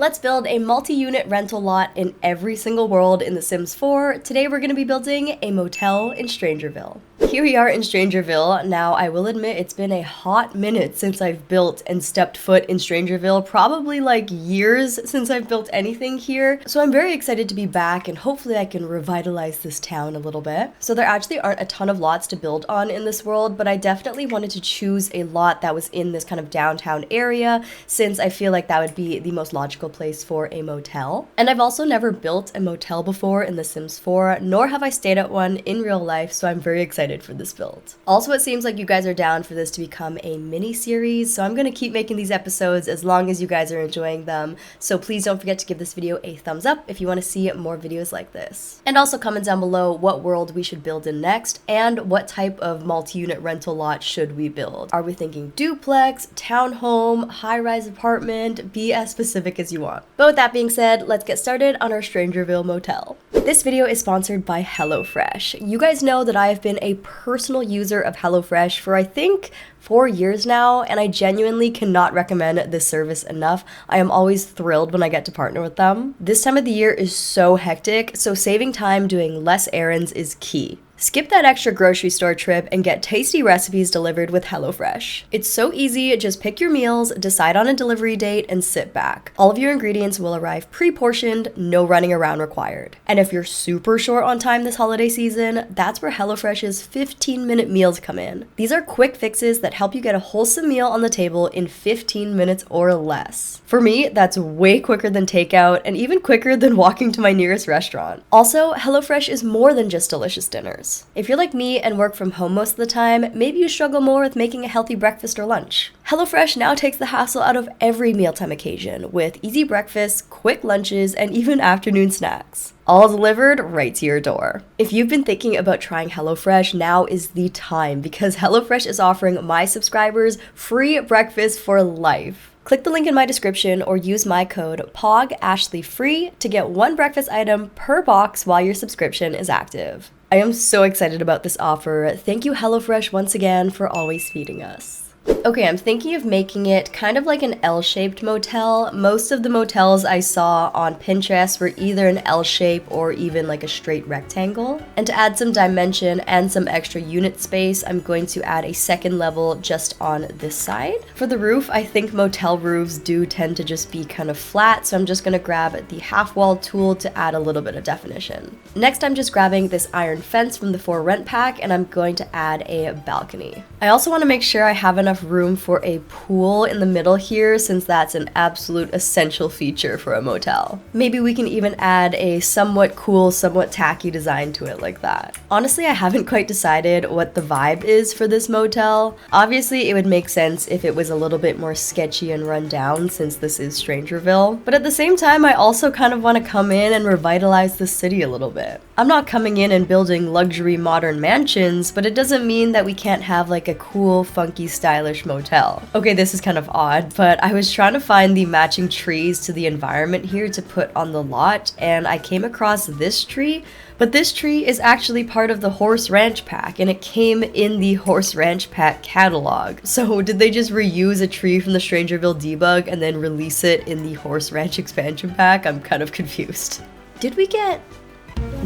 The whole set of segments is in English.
Let's build a multi-unit rental lot in every single world in The Sims 4. Today we're going to be building a motel in Strangerville. Here we are in Strangerville. Now, I will admit it's been a hot minute since I've built and stepped foot in Strangerville, probably like years since I've built anything here. So I'm very excited to be back and hopefully I can revitalize this town a little bit. So there actually aren't a ton of lots to build on in this world, but I definitely wanted to choose a lot that was in this kind of downtown area since I feel like that would be the most logical place for a motel. And I've also never built a motel before in The Sims 4, nor have I stayed at one in real life, so I'm very excited for this build. Also, it seems like you guys are down for this to become a mini-series, so I'm gonna keep making these episodes as long as you guys are enjoying them, so please don't forget to give this video a thumbs up if you want to see more videos like this. And also comment down below what world we should build in next, and what type of multi-unit rental lot should we build. Are we thinking duplex, townhome, high-rise apartment? Be as specific as you want. But with that being said, let's get started on our Strangerville motel. This video is sponsored by HelloFresh. You guys know that I have been a personal user of HelloFresh for I think 4 years now, and I genuinely cannot recommend this service enough. I am always thrilled when I get to partner with them. This time of the year is so hectic, so saving time doing less errands is key. Skip that extra grocery store trip and get tasty recipes delivered with HelloFresh. It's so easy, just pick your meals, decide on a delivery date, and sit back. All of your ingredients will arrive pre-portioned, no running around required. And if you're super short on time this holiday season, that's where HelloFresh's 15-minute meals come in. These are quick fixes that help you get a wholesome meal on the table in 15 minutes or less. For me, that's way quicker than takeout and even quicker than walking to my nearest restaurant. Also, HelloFresh is more than just delicious dinners. If you're like me and work from home most of the time, maybe you struggle more with making a healthy breakfast or lunch. HelloFresh now takes the hassle out of every mealtime occasion with easy breakfasts, quick lunches, and even afternoon snacks. All delivered right to your door. If you've been thinking about trying HelloFresh, now is the time because HelloFresh is offering my subscribers free breakfast for life. Click the link in my description or use my code POGASHLEYFREE to get one breakfast item per box while your subscription is active. I am so excited about this offer. Thank you HelloFresh once again for always feeding us. Okay, I'm thinking of making it kind of like an L-shaped motel. Most of the motels I saw on Pinterest were either an L shape or even like a straight rectangle. And to add some dimension and some extra unit space, I'm going to add a second level just on this side. For the roof, I think motel roofs do tend to just be kind of flat, so I'm just going to grab the half wall tool to add a little bit of definition. Next, I'm just grabbing this iron fence from the For Rent pack and I'm going to add a balcony. I also want to make sure I have enough room for a pool in the middle here since that's an absolute essential feature for a motel. Maybe we can even add a somewhat cool, somewhat tacky design to it like that. Honestly, I haven't quite decided what the vibe is for this motel. Obviously, it would make sense if it was a little bit more sketchy and run down since this is Strangerville, but at the same time, I also kind of want to come in and revitalize the city a little bit. I'm not coming in and building luxury modern mansions, but it doesn't mean that we can't have like a cool, funky, stylish motel. Okay, this is kind of odd, but I was trying to find the matching trees to the environment here to put on the lot, and I came across this tree, but this tree is actually part of the Horse Ranch pack, and it came in the Horse Ranch pack catalog. So did they just reuse a tree from the Strangerville debug and then release it in the Horse Ranch expansion pack? I'm kind of confused. Did we get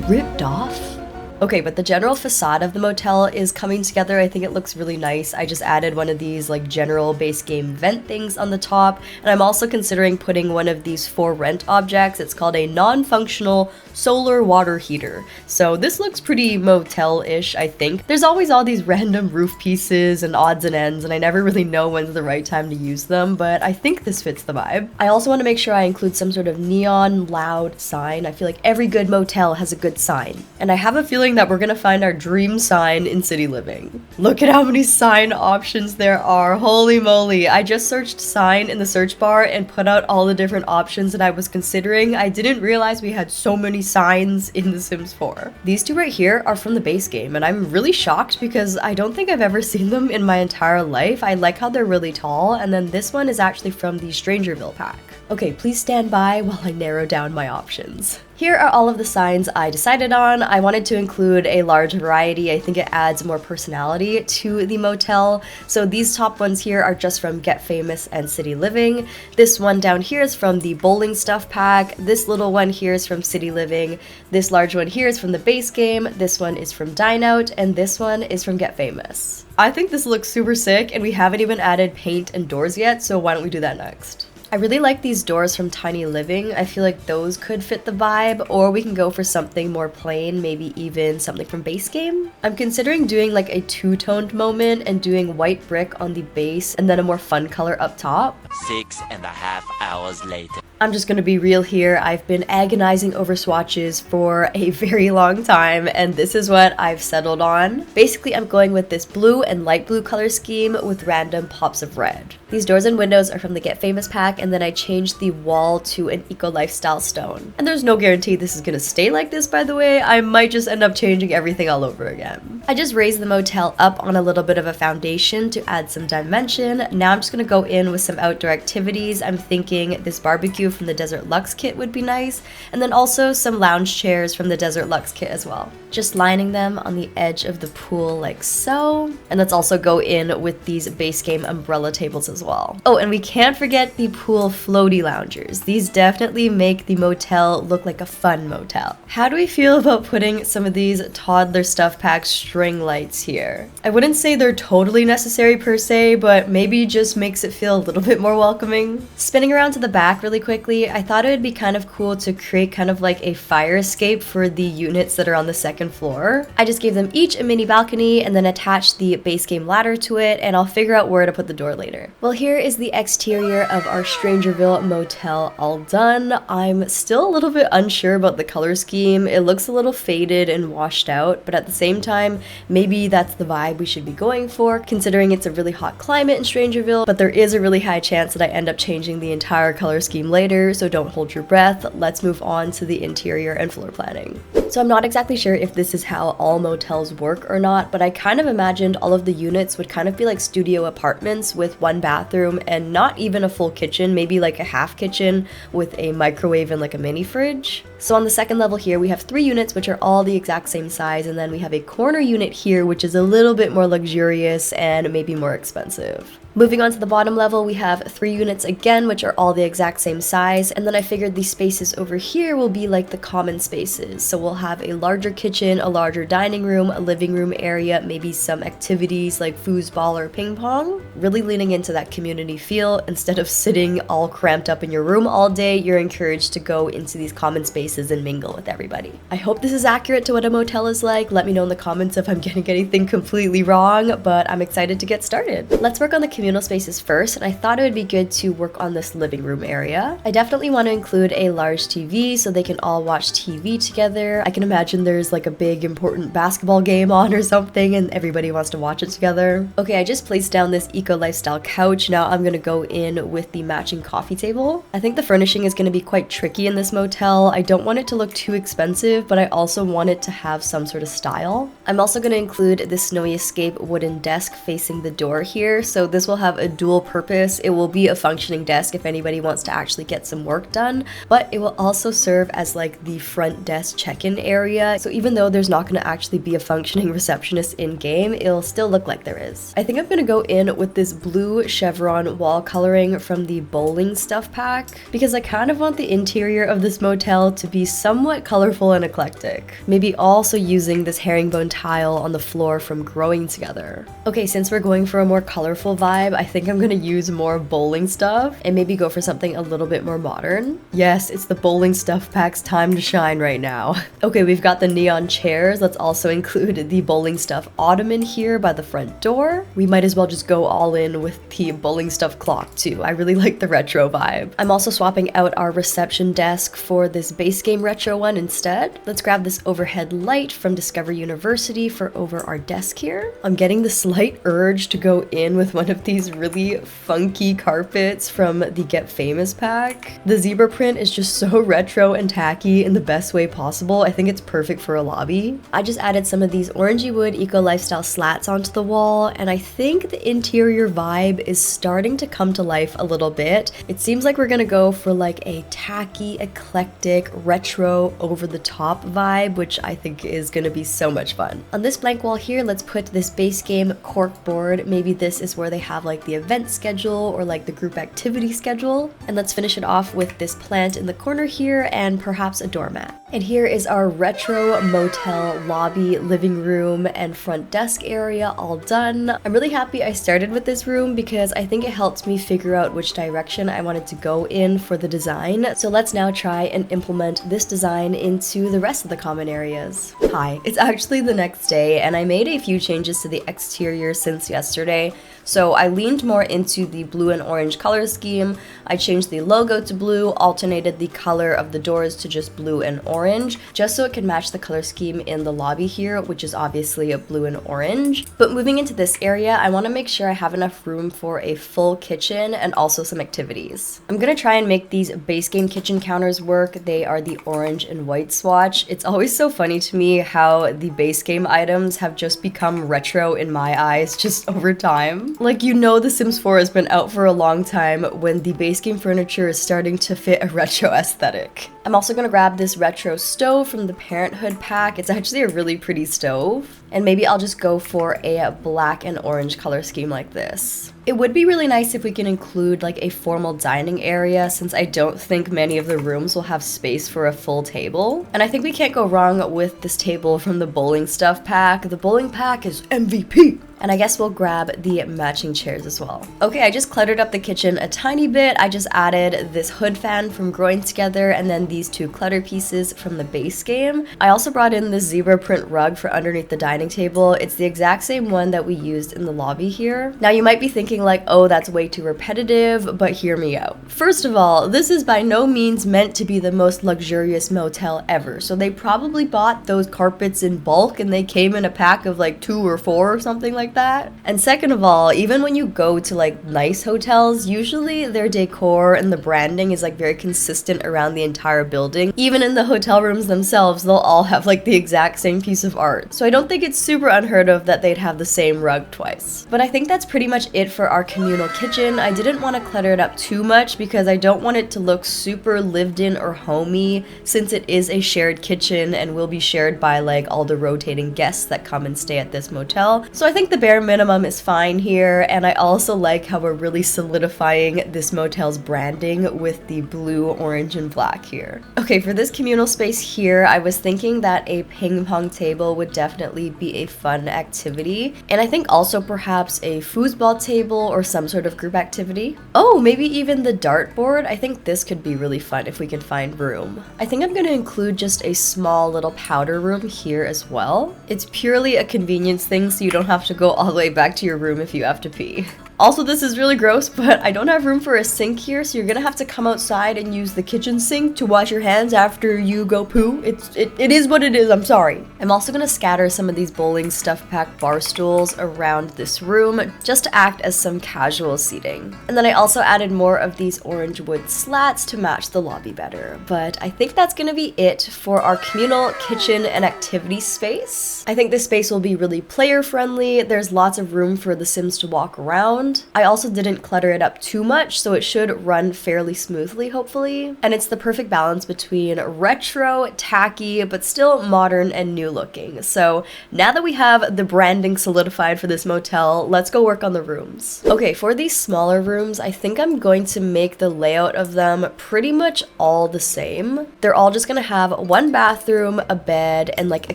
ripped off? Okay, but the general facade of the motel is coming together. I think it looks really nice. I just added one of these like general base game vent things on the top, and I'm also considering putting one of these For Rent objects. It's called a non-functional solar water heater. So this looks pretty motel-ish, I think. There's always all these random roof pieces and odds and ends, and I never really know when's the right time to use them, but I think this fits the vibe. I also want to make sure I include some sort of neon loud sign. I feel like every good motel has a good sign, and I have a feeling that we're gonna find our dream sign in city living. Look at how many sign options there are. Holy moly. I just searched sign in the search bar and put out all the different options that I was considering. I didn't realize we had so many signs in The Sims 4. These two right here are from the base game, and I'm really shocked because I don't think I've ever seen them in my entire life. I like how they're really tall, and then this one is actually from the Strangerville pack. Okay, please stand by while I narrow down my options. Here are all of the signs I decided on. I wanted to include a large variety. I think it adds more personality to the motel. So these top ones here are just from Get Famous and City Living. This one down here is from the Bowling Stuff Pack. This little one here is from City Living. This large one here is from the base game. This one is from Dine Out, and this one is from Get Famous. I think this looks super sick, and we haven't even added paint and doors yet, so why don't we do that next? I really like these doors from Tiny Living. I feel like those could fit the vibe, or we can go for something more plain, maybe even something from base game. I'm considering doing like a two-toned moment and doing white brick on the base and then a more fun color up top. 6.5 hours later. I'm just gonna be real here. I've been agonizing over swatches for a very long time, and this is what I've settled on. Basically, I'm going with this blue and light blue color scheme with random pops of red. These doors and windows are from the Get Famous pack, and then I changed the wall to an eco lifestyle stone. And there's no guarantee this is gonna stay like this, by the way. I might just end up changing everything all over again. I just raised the motel up on a little bit of a foundation to add some dimension. Now I'm just gonna go in with some outdoor activities. I'm thinking this barbecue from the Desert Luxe kit would be nice, and then also some lounge chairs from the Desert Luxe kit as well. Just lining them on the edge of the pool like so. And let's also go in with these base game umbrella tables as well. Oh, and we can't forget the pool floaty loungers. These definitely make the motel look like a fun motel. How do we feel about putting some of these toddler stuff pack string lights here? I wouldn't say they're totally necessary per se, but maybe just makes it feel a little bit more welcoming. Spinning around to the back really quickly, I thought it would be kind of cool to create kind of like a fire escape for the units that are on the second floor. I just gave them each a mini balcony and then attached the base game ladder to it, and I'll figure out where to put the door later. Well, here is the exterior of our Strangerville motel all done. I'm still a little bit unsure about the color scheme. It looks a little faded and washed out, but at the same time, maybe that's the vibe we should be going for, considering it's a really hot climate in Strangerville, but there is a really high chance that I end up changing the entire color scheme later, so don't hold your breath. Let's move on to the interior and floor planning. So I'm not exactly sure if this is how all motels work or not, but I kind of imagined all of the units would kind of be like studio apartments with one bathroom and not even a full kitchen, maybe like a half kitchen with a microwave and like a mini fridge. So on the second level here, we have 3 units which are all the exact same size, and then we have a corner unit here which is a little bit more luxurious and maybe more expensive. Moving on to the bottom level, we have 3 units again, which are all the exact same size, and then I figured these spaces over here will be like the common spaces. So we'll have a larger kitchen, a larger dining room, a living room area, maybe some activities like foosball or ping pong. Really leaning into that community feel. Instead of sitting all cramped up in your room all day, you're encouraged to go into these common spaces and mingle with everybody. I hope this is accurate to what a motel is like. Let me know in the comments if I'm getting anything completely wrong, but I'm excited to get started. Let's work on the communal spaces first, and I thought it would be good to work on this living room area. I definitely want to include a large TV so they can all watch TV together. I can imagine there's like a big important basketball game on or something and everybody wants to watch it together. Okay, I just placed down this eco lifestyle couch. Now I'm gonna go in with the matching coffee table. I think the furnishing is gonna be quite tricky in this motel. I don't want it to look too expensive, but I also want it to have some sort of style. I'm also gonna include this Snowy Escape wooden desk facing the door here, so this will have a dual purpose. It will be a functioning desk if anybody wants to actually get some work done, but it will also serve as like the front desk check-in area. So even though there's not going to actually be a functioning receptionist in game, it'll still look like there is. I think I'm going to go in with this blue chevron wall coloring from the Bowling Stuff Pack because I kind of want the interior of this motel to be somewhat colorful and eclectic. Maybe also using this herringbone tile on the floor from Growing Together. Okay, since we're going for a more colorful vibe, I think I'm gonna use more bowling stuff and maybe go for something a little bit more modern. Yes, it's the Bowling Stuff Pack's time to shine right now. Okay, we've got the neon chairs. Let's also include the Bowling Stuff ottoman here by the front door. We might as well just go all in with the Bowling Stuff clock too. I really like the retro vibe. I'm also swapping out our reception desk for this base game retro one instead. Let's grab this overhead light from Discover University for over our desk here. I'm getting the slight urge to go in with one of the these really funky carpets from the Get Famous pack. The zebra print is just so retro and tacky in the best way possible. I think it's perfect for a lobby. I just added some of these orangey wood eco lifestyle slats onto the wall, and I think the interior vibe is starting to come to life a little bit. It seems like we're gonna go for like a tacky, eclectic, retro, over the top vibe, which I think is gonna be so much fun. On this blank wall here, let's put this base game cork board. Maybe this is where they have like the event schedule or like the group activity schedule. And let's finish it off with this plant in the corner here and perhaps a doormat. And here is our retro motel lobby, living room, and front desk area all done. I'm really happy I started with this room because I think it helped me figure out which direction I wanted to go in for the design. So let's now try and implement this design into the rest of the common areas. Hi, it's actually the next day and I made a few changes to the exterior since yesterday. So I leaned more into the blue and orange color scheme. I changed the logo to blue, alternated the color of the doors to just blue and orange, just so it could match the color scheme in the lobby here, which is obviously a blue and orange. But moving into this area, I want to make sure I have enough room for a full kitchen and also some activities. I'm gonna try and make these base game kitchen counters work. They are the orange and white swatch. It's always so funny to me how the base game items have just become retro in my eyes just over time. Like, you know, The Sims 4 has been out for a long time when the base game furniture is starting to fit a retro aesthetic. I'm also gonna grab this retro stove from the Parenthood pack. It's actually a really pretty stove. And maybe I'll just go for a black and orange color scheme like this. It would be really nice if we can include like a formal dining area, since I don't think many of the rooms will have space for a full table. And I think we can't go wrong with this table from the bowling stuff pack. The bowling pack is MVP. And I guess we'll grab the matching chairs as well. Okay, I just cluttered up the kitchen a tiny bit. I just added this hood fan from Growing Together and then these two clutter pieces from the base game. I also brought in this zebra print rug for underneath the dining table. It's the exact same one that we used in the lobby here. Now you might be thinking like, oh, that's way too repetitive, but hear me out. First of all, this is by no means meant to be the most luxurious motel ever. So they probably bought those carpets in bulk and they came in a pack of like 2 or 4 or something like that. And second of all, even when you go to like nice hotels, usually their decor and the branding is like very consistent around the entire building. Even in the hotel rooms themselves, they'll all have like the exact same piece of art. So I don't think it's super unheard of that they'd have the same rug twice. But I think that's pretty much it for our communal kitchen. I didn't want to clutter it up too much because I don't want it to look super lived in or homey, since it is a shared kitchen and will be shared by like all the rotating guests that come and stay at this motel. So I think the bare minimum is fine here, and I also like how we're really solidifying this motel's branding with the blue, orange, and black here. Okay, for this communal space here, I was thinking that a ping pong table would definitely be a fun activity, and I think also perhaps a foosball table or some sort of group activity. Oh, maybe even the dartboard. I think this could be really fun if we can find room. I think I'm going to include just a small little powder room here as well. It's purely a convenience thing, so you don't have to go all the way back to your room if you have to pee. Also, this is really gross, but I don't have room for a sink here, so you're gonna have to come outside and use the kitchen sink to wash your hands after you go poo. It is what it is, I'm sorry. I'm also gonna scatter some of these bowling stuff pack bar stools around this room just to act as some casual seating. And then I also added more of these orange wood slats to match the lobby better. But I think that's gonna be it for our communal kitchen and activity space. I think this space will be really player friendly. There's lots of room for the Sims to walk around. I also didn't clutter it up too much, so it should run fairly smoothly, hopefully. And it's the perfect balance between retro, tacky, but still modern and new looking. So now that we have the branding solidified for this motel, let's go work on the rooms. Okay, for these smaller rooms, I think I'm going to make the layout of them pretty much all the same. They're all just gonna have one bathroom, a bed, and like a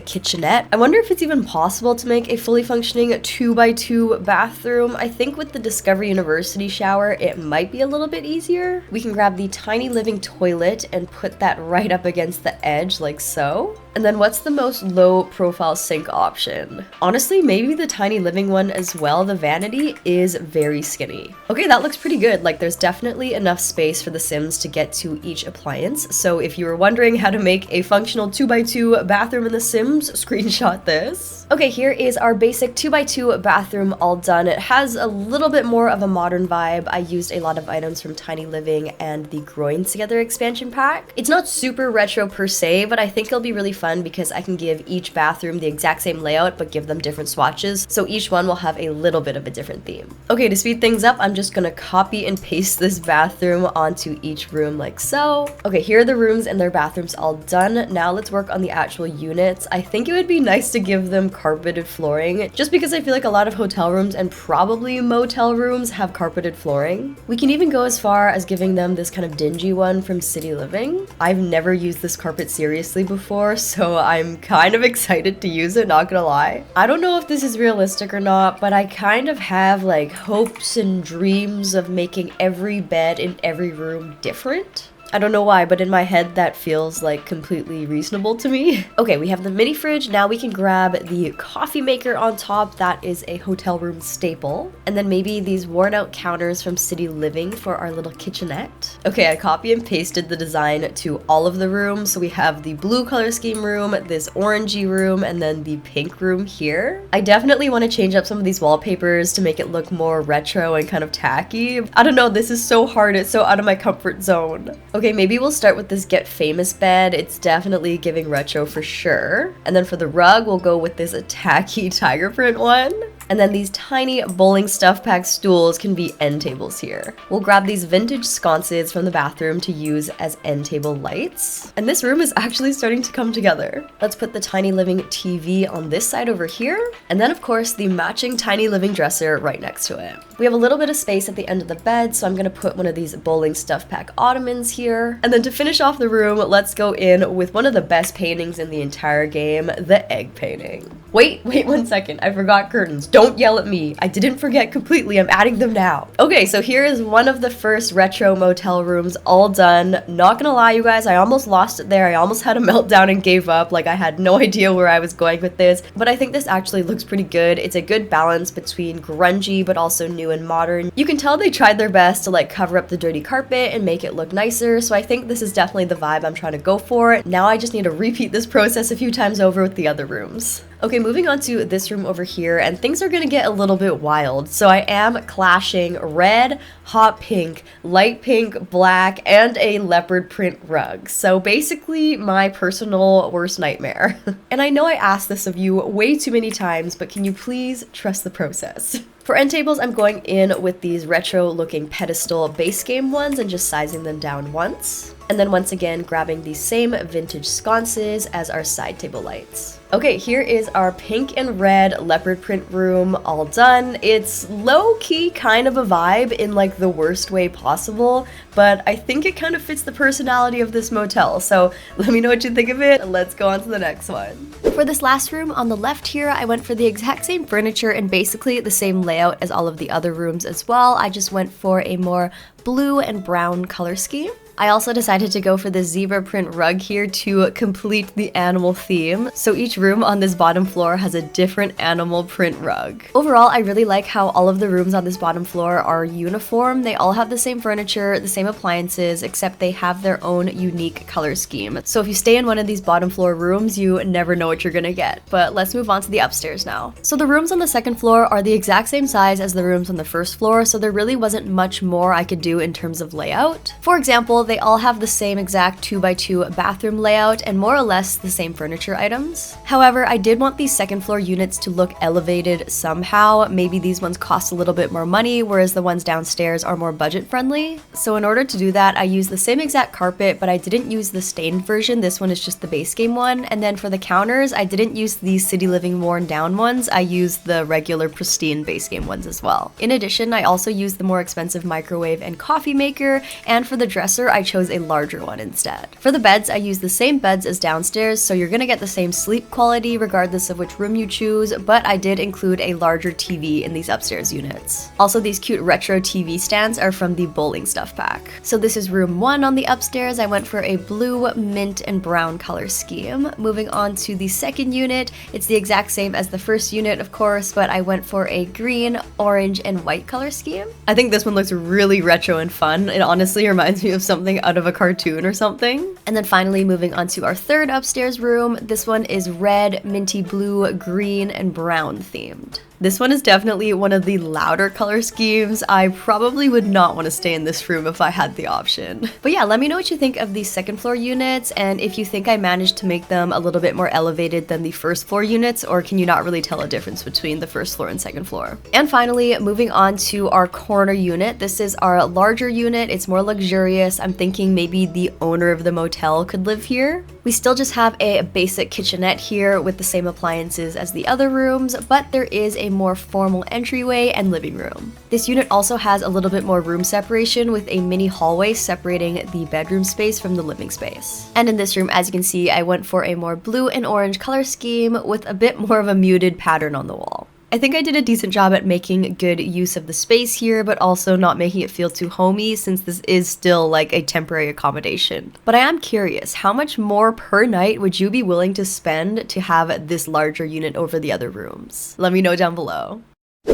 kitchenette. I wonder if it's even possible to make a fully functioning 2x2 bathroom. I think with the Discovery University shower, it might be a little bit easier. We can grab the tiny living toilet and put that right up against the edge like so. And then what's the most low profile sink option? Honestly, maybe the tiny living one as well. The vanity is very skinny. Okay, that looks pretty good. Like there's definitely enough space for the Sims to get to each appliance. So if you were wondering how to make a functional 2x2 bathroom in The Sims, screenshot this. Okay, here is our basic 2x2 bathroom all done. It has a little bit more of a modern vibe. I used a lot of items from Tiny Living and the Groins Together expansion pack. It's not super retro per se, but I think it'll be really fun because I can give each bathroom the exact same layout but give them different swatches, so each one will have a little bit of a different theme. Okay, to speed things up, I'm just gonna copy and paste this bathroom onto each room like so. Okay, here are the rooms and their bathrooms all done. Now let's work on the actual units. I think it would be nice to give them carpeted flooring, just because I feel like a lot of hotel rooms and probably motel rooms have carpeted flooring. We can even go as far as giving them this kind of dingy one from City Living. I've never used this carpet seriously before, so I'm kind of excited to use it, not gonna lie. I don't know if this is realistic or not, but I kind of have like hopes and dreams of making every bed in every room different. I don't know why, but in my head that feels like completely reasonable to me. Okay, we have the mini fridge. Now we can grab the coffee maker on top. That is a hotel room staple. And then maybe these worn out counters from City Living for our little kitchenette. Okay, I copy and pasted the design to all of the rooms. So we have the blue color scheme room, this orangey room, and then the pink room here. I definitely want to change up some of these wallpapers to make it look more retro and kind of tacky. I don't know, this is so hard. It's so out of my comfort zone. Okay, maybe we'll start with this Get Famous bed. It's definitely giving retro for sure. And then for the rug, we'll go with this tacky tiger print one. And then these tiny bowling stuff pack stools can be end tables here. We'll grab these vintage sconces from the bathroom to use as end table lights. And this room is actually starting to come together. Let's put the Tiny Living TV on this side over here. And then of course the matching Tiny Living dresser right next to it. We have a little bit of space at the end of the bed, so I'm gonna put one of these bowling stuff pack ottomans here. And then to finish off the room, let's go in with one of the best paintings in the entire game, the egg painting. Wait 1 second, I forgot curtains. Don't yell at me. I didn't forget completely, I'm adding them now. Okay, so here is one of the first retro motel rooms all done. Not gonna lie, you guys, I almost lost it there. I almost had a meltdown and gave up. Like I had no idea where I was going with this, but I think this actually looks pretty good. It's a good balance between grungy, but also new and modern. You can tell they tried their best to like cover up the dirty carpet and make it look nicer, so I think this is definitely the vibe I'm trying to go for. Now I just need to repeat this process a few times over with the other rooms. Okay, moving on to this room over here, and things are gonna get a little bit wild. So I am clashing red, hot pink, light pink, black, and a leopard print rug. So basically my personal worst nightmare. And I know I asked this of you way too many times, but can you please trust the process? For end tables, I'm going in with these retro looking pedestal base game ones and just sizing them down once. And then once again, grabbing the same vintage sconces as our side table lights. Okay, here is our pink and red leopard print room all done. It's low-key kind of a vibe in like the worst way possible, but I think it kind of fits the personality of this motel. So let me know what you think of it. Let's go on to the next one. For this last room on the left here, I went for the exact same furniture and basically the same layout as all of the other rooms as well. I just went for a more blue and brown color scheme. I also decided to go for the zebra print rug here to complete the animal theme. So each room on this bottom floor has a different animal print rug. Overall, I really like how all of the rooms on this bottom floor are uniform. They all have the same furniture, the same appliances, except they have their own unique color scheme. So if you stay in one of these bottom floor rooms, you never know what you're gonna get. But let's move on to the upstairs now. So the rooms on the second floor are the exact same size as the rooms on the first floor, so there really wasn't much more I could do in terms of layout. For example, they all have the same exact 2x2 bathroom layout and more or less the same furniture items. However, I did want these second floor units to look elevated somehow. Maybe these ones cost a little bit more money, whereas the ones downstairs are more budget friendly. So in order to do that, I used the same exact carpet, but I didn't use the stained version. This one is just the base game one. And then for the counters, I didn't use these City Living worn down ones. I used the regular pristine base game ones as well. In addition, I also used the more expensive microwave and coffee maker. And for the dresser, I chose a larger one instead. For the beds, I used the same beds as downstairs, so you're gonna get the same sleep quality regardless of which room you choose, but I did include a larger TV in these upstairs units. Also, these cute retro TV stands are from the bowling stuff pack. So this is room 1 on the upstairs. I went for a blue, mint, and brown color scheme. Moving on to the second unit, it's the exact same as the first unit, of course, but I went for a green, orange, and white color scheme. I think this one looks really retro and fun. It honestly reminds me of something out of a cartoon or something. And then finally, moving on to our third upstairs room, this one is red, minty blue, green, and brown themed. This one is definitely one of the louder color schemes. I probably would not want to stay in this room if I had the option. But yeah, let me know what you think of these second floor units, and if you think I managed to make them a little bit more elevated than the first floor units, or can you not really tell a difference between the first floor and second floor? And finally, moving on to our corner unit. This is our larger unit. It's more luxurious. I'm thinking maybe the owner of the motel could live here. We still just have a basic kitchenette here with the same appliances as the other rooms, but there is a more formal entryway and living room. This unit also has a little bit more room separation with a mini hallway separating the bedroom space from the living space. And in this room, as you can see, I went for a more blue and orange color scheme with a bit more of a muted pattern on the wall. I think I did a decent job at making good use of the space here, but also not making it feel too homey since this is still like a temporary accommodation. But I am curious, how much more per night would you be willing to spend to have this larger unit over the other rooms? Let me know down below.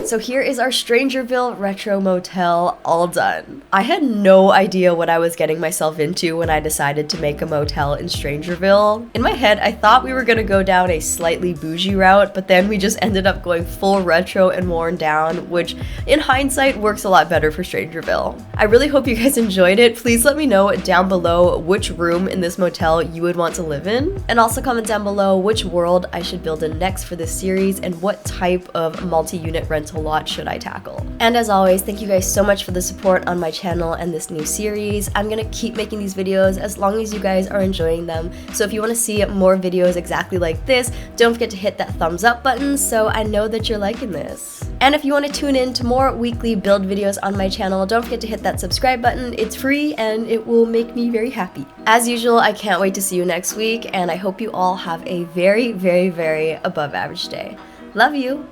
So here is our Strangerville Retro Motel all done. I had no idea what I was getting myself into when I decided to make a motel in Strangerville. In my head, I thought we were gonna go down a slightly bougie route, but then we just ended up going full retro and worn down, which in hindsight works a lot better for Strangerville. I really hope you guys enjoyed it. Please let me know down below which room in this motel you would want to live in, and also comment down below which world I should build in next for this series and what type of multi-unit rental lot should I tackle. And as always, thank you guys so much for the support on my channel and this new series. I'm gonna keep making these videos as long as you guys are enjoying them. So if you want to see more videos exactly like this, don't forget to hit that thumbs up button so I know that you're liking this. And if you want to tune in to more weekly build videos on my channel, don't forget to hit that subscribe button. It's free and it will make me very happy. As usual, I can't wait to see you next week, and I hope you all have a very, very, very above average day. Love you!